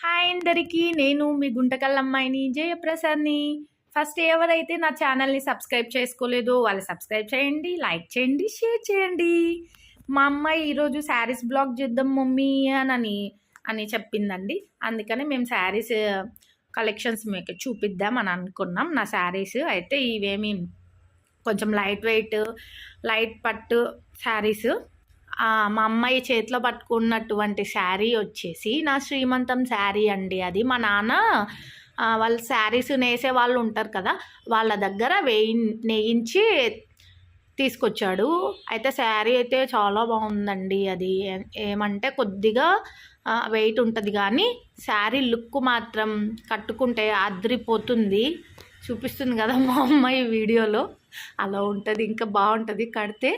Hi అందరికీ, నేను మీ గుంటకల్ అమ్మాయిని జయప్రసాద్ని. ఫస్ట్ ఎవరైతే నా ఛానల్ని సబ్స్క్రైబ్ చేసుకోలేదో వాళ్ళు సబ్స్క్రైబ్ చేయండి, లైక్ చేయండి, షేర్ చేయండి. మా అమ్మాయి ఈరోజు శారీస్ బ్లాగ్ చేద్దాం మమ్మీ అని చెప్పిందండి. అందుకని మేము శారీస్ కలెక్షన్స్ మీకు చూపిద్దాం అని అనుకున్నాం. నా శారీస్ అయితే ఇవేమి కొంచెం లైట్ వెయిట్, లైట్ పట్టు శారీస్. మా అమ్మాయి చేతిలో పట్టుకున్నటువంటి శారీ వచ్చేసి నా శ్రీమంతం శారీ అండి. అది మా నాన్న వాళ్ళు శారీస్ నేసే వాళ్ళు ఉంటారు కదా, వాళ్ళ దగ్గర నేయించి తీసుకొచ్చాడు. అయితే శారీ అయితే చాలా బాగుందండి. అది ఏమంటే కొద్దిగా వెయిట్ ఉంటుంది కానీ శారీ లుక్ మాత్రం కట్టుకుంటే అదిరిపోతుంది. చూపిస్తుంది కదా మా అమ్మాయి వీడియోలో, అలా ఉంటుంది. ఇంకా బాగుంటుంది కడితే.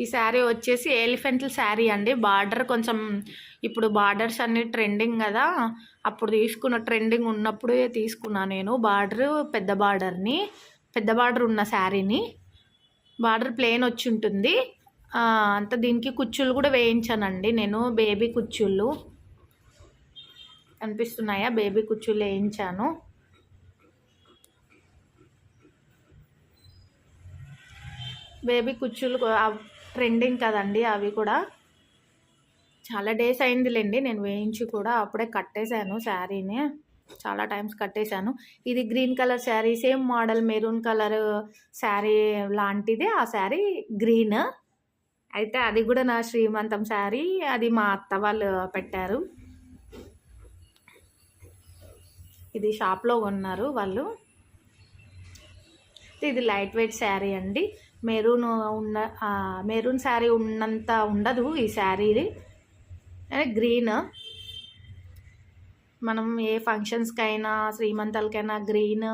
ఈ శారీ వచ్చేసి ఎలిఫెంటల్ శారీ అండి. బార్డర్ కొంచెం ఇప్పుడు బార్డర్స్ అన్నీ ట్రెండింగ్ కదా, అప్పుడు తీసుకున్న ట్రెండింగ్ ఉన్నప్పుడే తీసుకున్నా నేను బార్డర్, పెద్ద బార్డర్ ఉన్న శారీని. బార్డర్ ప్లెయిన్ వచ్చి ఉంటుంది అంత. దీనికి కుచ్చులు కూడా వేయించానండి నేను, బేబీ కుచ్చుళ్ళు కనిపిస్తున్నాయా, బేబీ కుచ్చుళ్ళు వేయించాను. బేబీ కుచ్చులు ట్రెండింగ్ కదండి, అవి కూడా చాలా డేస్ అయిందిలేండి నేను వేయించి కూడా. అప్పుడే కట్టేశాను శారీని, చాలా టైమ్స్ కట్టేశాను. ఇది green colour sari, same model maroon colour sari లాంటిది. ఆ శారీ గ్రీన్. అయితే అది కూడా నా శ్రీమంతం శారీ, అది మా అత్త వాళ్ళు పెట్టారు. ఇది షాప్లో కొన్నారు వాళ్ళు. ఇది లైట్ వెయిట్ శారీ అండి. మెరూన్ శారీ ఉన్నంత ఉండదు ఈ శారీ. గ్రీన్, మనం ఏ ఫంక్షన్స్కైనా శ్రీమంతాలకైనా గ్రీన్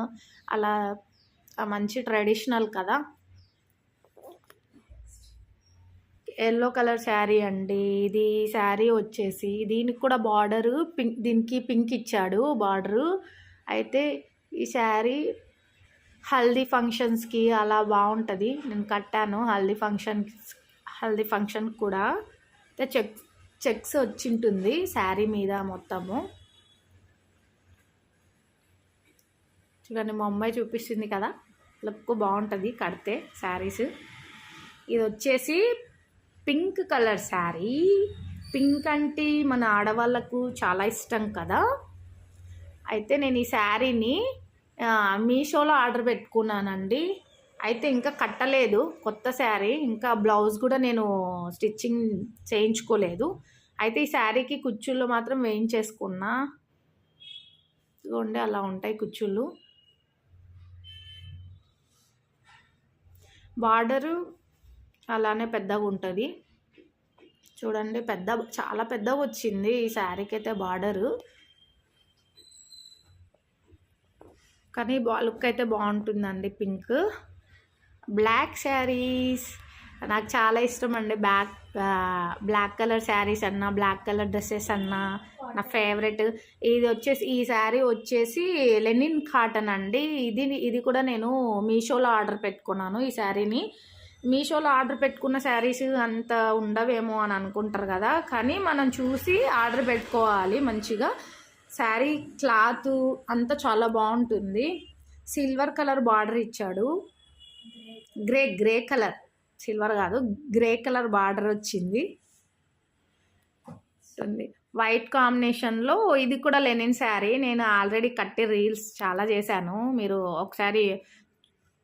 అలా మంచి ట్రెడిషనల్ కదా. ఎల్లో కలర్ శారీ అండి ఇది. శారీ వచ్చేసి దీనికి కూడా బార్డరు పింక్, దీనికి పింక్ ఇచ్చాడు బార్డరు. అయితే ఈ శారీ హల్దీ ఫంక్షన్స్కి అలా బాగుంటుంది. నేను కట్టాను హల్దీ ఫంక్షన్ కూడా. చెక్స్ వచ్చింటుంది శారీ మీద మొత్తము. చూడండి మా అమ్మాయి చూపిస్తుంది కదా, లుక్ బాగుంటుంది కడితే శారీస్. ఇది వచ్చేసి పింక్ కలర్ శారీ. పింక్ అంటే మన ఆడవాళ్ళకు చాలా ఇష్టం కదా. అయితే నేను ఈ శారీని మీషోలో ఆర్డర్ పెట్టుకున్నానండి. అయితే ఇంకా కట్టలేదు, కొత్త శారీ. ఇంకా బ్లౌజ్ కూడా నేను స్టిచ్చింగ్ చేయించుకోలేదు. అయితే ఈ శారీకి కుచ్చుళ్ళు మాత్రం వేయించేసుకున్నా. ఇదిగోండి అలా ఉంటాయి కుచ్చుళ్ళు. బార్డరు అలానే పెద్దగా ఉంటుంది చూడండి, చాలా పెద్దగా వచ్చింది ఈ శారీకి అయితే బార్డరు. కానీ లుక్ అయితే బాగుంటుందండి. పింక్ బ్లాక్ శారీస్ నాకు చాలా ఇష్టం అండి. బ్లాక్ కలర్ శారీస్ అన్నా, బ్లాక్ కలర్ డ్రెస్సెస్ అన్నా నా ఫేవరెట్. ఈ శారీ వచ్చేసి లెనిన్ కాటన్ అండి. ఇది కూడా నేను మీషోలో ఆర్డర్ పెట్టుకున్నాను. ఈ శారీని మీషోలో ఆర్డర్ పెట్టుకున్న శారీస్ అంత ఉండవేమో అని అనుకుంటారు కదా, కానీ మనం చూసి ఆర్డర్ పెట్టుకోవాలి మంచిగా. శారీ క్లాత్ అంతా చాలా బాగుంటుంది. సిల్వర్ కలర్ బార్డర్ ఇచ్చాడు. గ్రే కలర్, సిల్వర్ కాదు, గ్రే కలర్ బార్డర్ వచ్చింది. వైట్ కాంబినేషన్లో. ఇది కూడా లెనిన్ శారీ. నేను ఆల్రెడీ కట్టి రీల్స్ చాలా చేశాను, మీరు ఒకసారి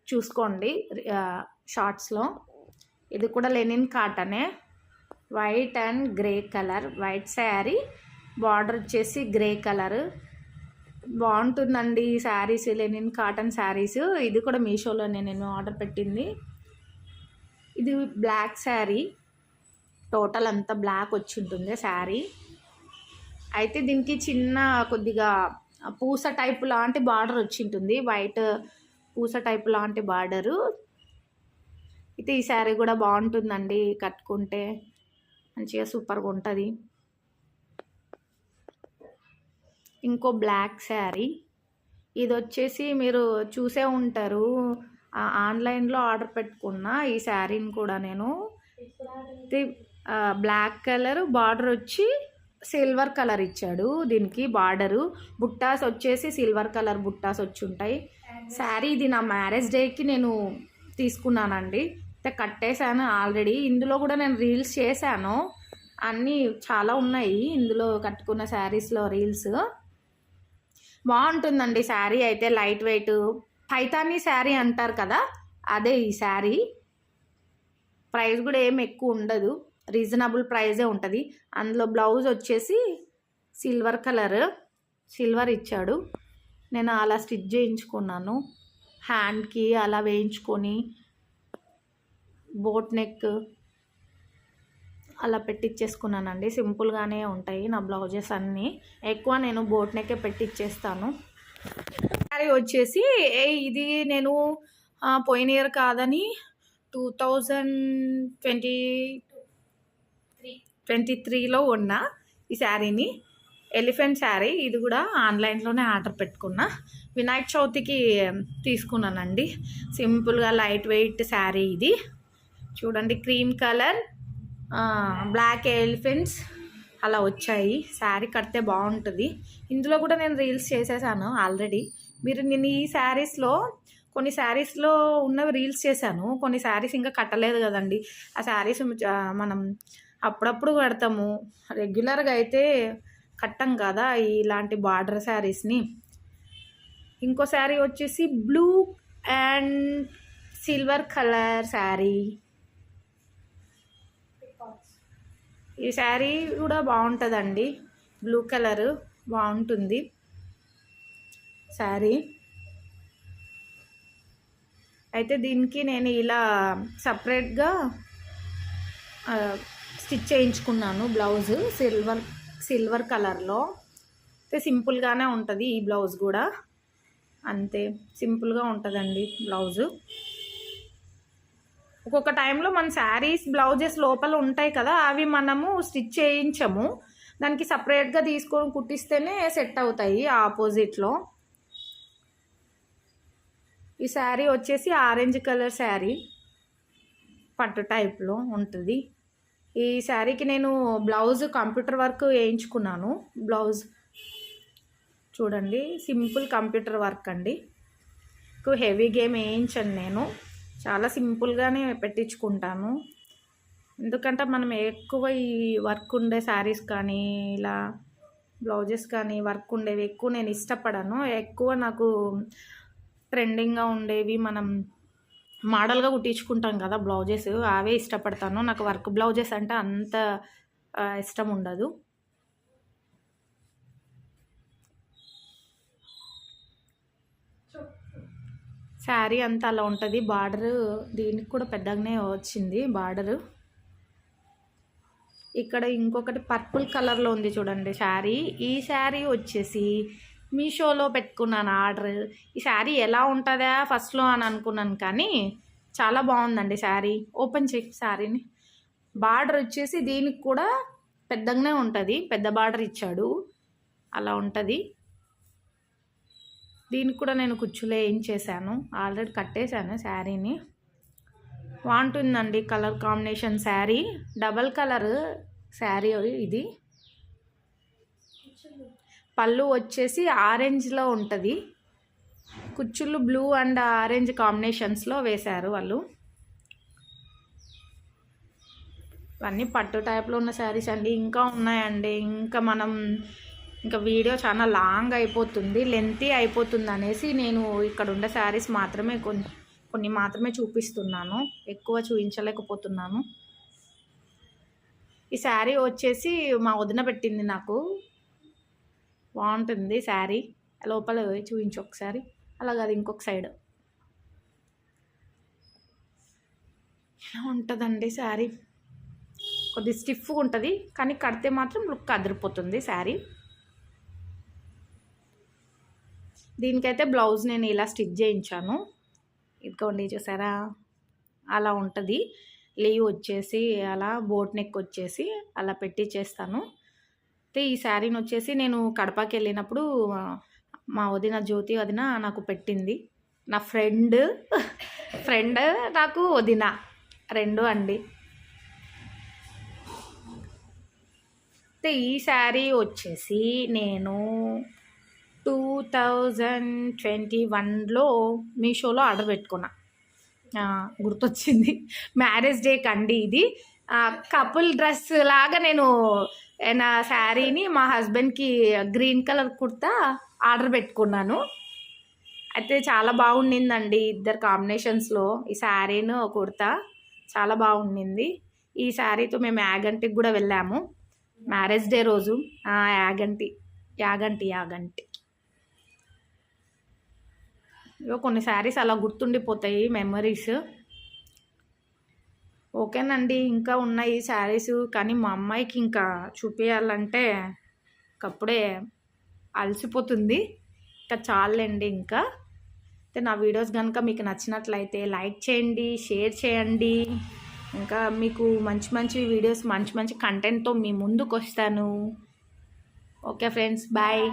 చూసుకోండి షార్ట్స్లో. ఇది కూడా లెనిన్ కాటనే, white and grey colour. White sari, border వచ్చేసి గ్రే కలర్. బాగుంటుందండి ఈ శారీస్, లెనిన్ కాటన్ శారీస్. ఇది కూడా మీషోలోనే నేను ఆర్డర్ పెట్టింది. ఇది బ్లాక్ శారీ, టోటల్ అంతా బ్లాక్ వచ్చి ఉంటుంది శారీ. అయితే దీనికి చిన్న కొద్దిగా పూస టైపు లాంటి బార్డర్ వచ్చి ఉంటుంది, వైట్ పూస టైపు లాంటి బార్డరు. అయితే ఈ శారీ కూడా బాగుంటుందండి, కట్టుకుంటే మంచిగా సూపర్గా ఉంటుంది. ఇంకో బ్లాక్ శారీ. ఇది వచ్చేసి మీరు చూసే ఉంటారు, ఆన్లైన్లో ఆర్డర్ పెట్టుకున్న ఈ శారీని కూడా నేను. బ్లాక్ కలర్ బార్డర్ వచ్చి సిల్వర్ కలర్ ఇచ్చాడు. దీనికి బార్డరు బుట్టాస్ వచ్చేసి సిల్వర్ కలర్ బుట్టాస్ వచ్చి ఉంటాయి. శారీ ఇది నా మ్యారేజ్ డేకి నేను తీసుకున్నానండి. అయితే కట్టేశాను ఆల్రెడీ. ఇందులో కూడా నేను రీల్స్ చేశాను, అన్నీ చాలా ఉన్నాయి ఇందులో కట్టుకున్న శారీస్లో రీల్స్. బాగుంటుందండి శారీ అయితే, లైట్ వెయిట్ పైతానీ శారీ అంటారు కదా, అదే ఈ శారీ. ప్రైస్ కూడా ఏం ఎక్కువ ఉండదు, రీజనబుల్ ప్రైజే ఉంటుంది. అందులో బ్లౌజ్ వచ్చేసి సిల్వర్ కలర్, సిల్వర్ ఇచ్చాడు. నేను అలా స్టిచ్ చేయించుకున్నాను, హ్యాండ్కి అలా వేయించుకొని బోట్ నెక్ అలా పెట్టిచ్చేసుకున్నానండి. సింపుల్గానే ఉంటాయి నా బ్లౌజెస్ అన్నీ. ఎక్కువ నేను బోట్ నెక్కే పెట్టిచ్చేస్తాను. శారీ వచ్చేసి ఇది నేను పోయిన ఇయర్ కాదని 2023లో ఉన్నా ఈ శారీని. ఎలిఫెంట్ శారీ ఇది కూడా ఆన్లైన్లోనే ఆర్డర్ పెట్టుకున్నా. వినాయక చవితికి తీసుకున్నానండి. సింపుల్గా లైట్ వెయిట్ శారీ ఇది. చూడండి, క్రీమ్ కలర్ బ్లాక్ ఎలిఫెంట్స్ అలా వచ్చాయి. శారీ కడితే బాగుంటుంది. ఇందులో కూడా నేను రీల్స్ చేసేసాను ఆల్రెడీ. నేను ఈ శారీస్లో కొన్ని శారీస్లో ఉన్నవి రీల్స్ చేశాను, కొన్ని శారీస్ ఇంకా కట్టలేదు కదండి. ఆ శారీస్ మనం అప్పుడప్పుడు కడతాము, రెగ్యులర్గా అయితే కట్టం కదా ఇలాంటి బార్డర్ శారీస్ని. ఇంకో శారీ వచ్చేసి blue and silver colour sari. ఈ శారీ కూడా బాగుంటుందండి, బ్లూ కలర్ బాగుంటుంది శారీ. అయితే దీనికి నేను ఇలా సపరేట్గా స్టిచ్ చేయించుకున్నాను బ్లౌజ్ సిల్వర్ కలర్లో. అయితే సింపుల్గానే ఉంటుంది ఈ బ్లౌజ్ కూడా, అంతే సింపుల్గా ఉంటుందండి బ్లౌజు. ఒక్కొక్క టైంలో మన శారీస్ బ్లౌజెస్ లోపల ఉంటాయి కదా, అవి మనము స్టిచ్ చేయించము, దానికి సపరేట్గా తీసుకొని కుట్టిస్తేనే సెట్ అవుతాయి ఆపోజిట్లో. ఈ శారీ వచ్చేసి ఆరెంజ్ కలర్ శారీ, పట్టు టైప్లో ఉంటుంది. ఈ శారీకి నేను బ్లౌజ్ కంప్యూటర్ వర్క్ వేయించుకున్నాను. బ్లౌజ్ చూడండి, సింపుల్ కంప్యూటర్ వర్క్ అండి. ఎక్కువ హెవీ గేమ్ వేయించను నేను, చాలా సింపుల్గానే పెట్టించుకుంటాను. ఎందుకంటే మనం ఎక్కువ ఈ వర్క్ ఉండే శారీస్ కానీ ఇలా బ్లౌజెస్ కానీ వర్క్ ఉండేవి ఎక్కువ నేను ఇష్టపడను. ఎక్కువ నాకు ట్రెండింగ్గా ఉండేవి మనం మోడల్గా కుట్టించుకుంటాం కదా బ్లౌజెస్, అవే ఇష్టపడతాను. నాకు వర్క్ బ్లౌజెస్ అంటే అంత ఇష్టం ఉండదు. శారీ అంతా అలా ఉంటుంది. బార్డరు దీనికి కూడా పెద్దగానే వచ్చింది బార్డరు. ఇక్కడ ఇంకొకటి పర్పుల్ కలర్లో ఉంది చూడండి శారీ. ఈ శారీ వచ్చేసి మీషోలో పెట్టుకున్నాను ఆర్డర్. ఈ శారీ ఎలా ఉంటుందా ఫస్ట్లో అని అనుకున్నాను, కానీ చాలా బాగుందండి శారీ. ఓపెన్ చేయి శారీని. బార్డర్ వచ్చేసి దీనికి కూడా పెద్దగానే ఉంటుంది, పెద్ద బార్డర్ ఇచ్చాడు, అలా ఉంటుంది. దీనికి కూడా నేను కుచ్చులు వేయించేసాను, ఆల్రెడీ కట్టేశాను శారీని. బాగుంటుందండి colour combination sari, double colour sari ఇది. పళ్ళు వచ్చేసి ఆరెంజ్లో ఉంటుంది, కుచ్చులు బ్లూ అండ్ ఆరెంజ్ కాంబినేషన్స్లో వేశారు వాళ్ళు. ఇవన్నీ పట్టు టైప్లో ఉన్న శారీస్ అండి. ఇంకా ఉన్నాయండి, ఇంకా వీడియో చాలా లాంగ్ అయిపోతుంది, లెంతీ అయిపోతుంది అనేసి నేను ఇక్కడ ఉండే శారీస్ మాత్రమే కొన్ని మాత్రమే చూపిస్తున్నాను, ఎక్కువ చూపించలేకపోతున్నాను. ఈ శారీ వచ్చేసి మా వదిన పెట్టింది నాకు. బాగుంటుంది శారీ. లోపల చూపించు ఒకసారి, అలాగే ఇంకొక సైడ్ ఇలా ఉంటుందండి శారీ. కొద్ది స్టిఫ్గా ఉంటుంది, కానీ కడితే మాత్రం లుక్ అదిరిపోతుంది శారీ. దీనికైతే బ్లౌజ్ నేను ఇలా స్టిచ్ చేయించాను. ఇదిగోండి చూసారా, అలా ఉంటుంది. లీవ్ వచ్చేసి అలా బోట్ నెక్ వచ్చేసి అలా పెట్టి చేస్తాను. అయితే ఈ శారీని వచ్చేసి నేను కడపకి వెళ్ళినప్పుడు మా వదిన జ్యోతి వదిన నాకు పెట్టింది. నా ఫ్రెండ్ నాకు వదిన రెండు అండి. ఈ శారీ వచ్చేసి నేను 2021లో మీషోలో ఆర్డర్ పెట్టుకున్నా. గుర్తొచ్చింది, మ్యారేజ్ డే కండి ఇది. కపుల్ డ్రెస్ లాగా నేను నా శారీని మా హస్బెండ్కి గ్రీన్ కలర్ కుర్తా ఆర్డర్ పెట్టుకున్నాను. అయితే చాలా బాగుండిందండి ఇద్దరు కాంబినేషన్స్లో. ఈ శారీను కుర్తా చాలా బాగుండింది. ఈ శారీతో మేము యాగంటికి కూడా వెళ్ళాము మ్యారేజ్ డే రోజు. యాగంటి కొన్ని శారీస్ అలా గుర్తుండిపోతాయి, మెమరీస్. ఓకేనండి, ఇంకా ఉన్నాయి శారీస్, కానీ మా అమ్మాయికి ఇంకా చూపించాలంటే అప్పుడే అలసిపోతుంది. ఇంకా చాలండి. ఇంకా అయితే నా వీడియోస్ కనుక మీకు నచ్చినట్లయితే లైక్ చేయండి, షేర్ చేయండి. ఇంకా మీకు మంచి మంచి వీడియోస్, మంచి మంచి కంటెంట్తో మీ ముందుకు వస్తాను. Okay friends, bye.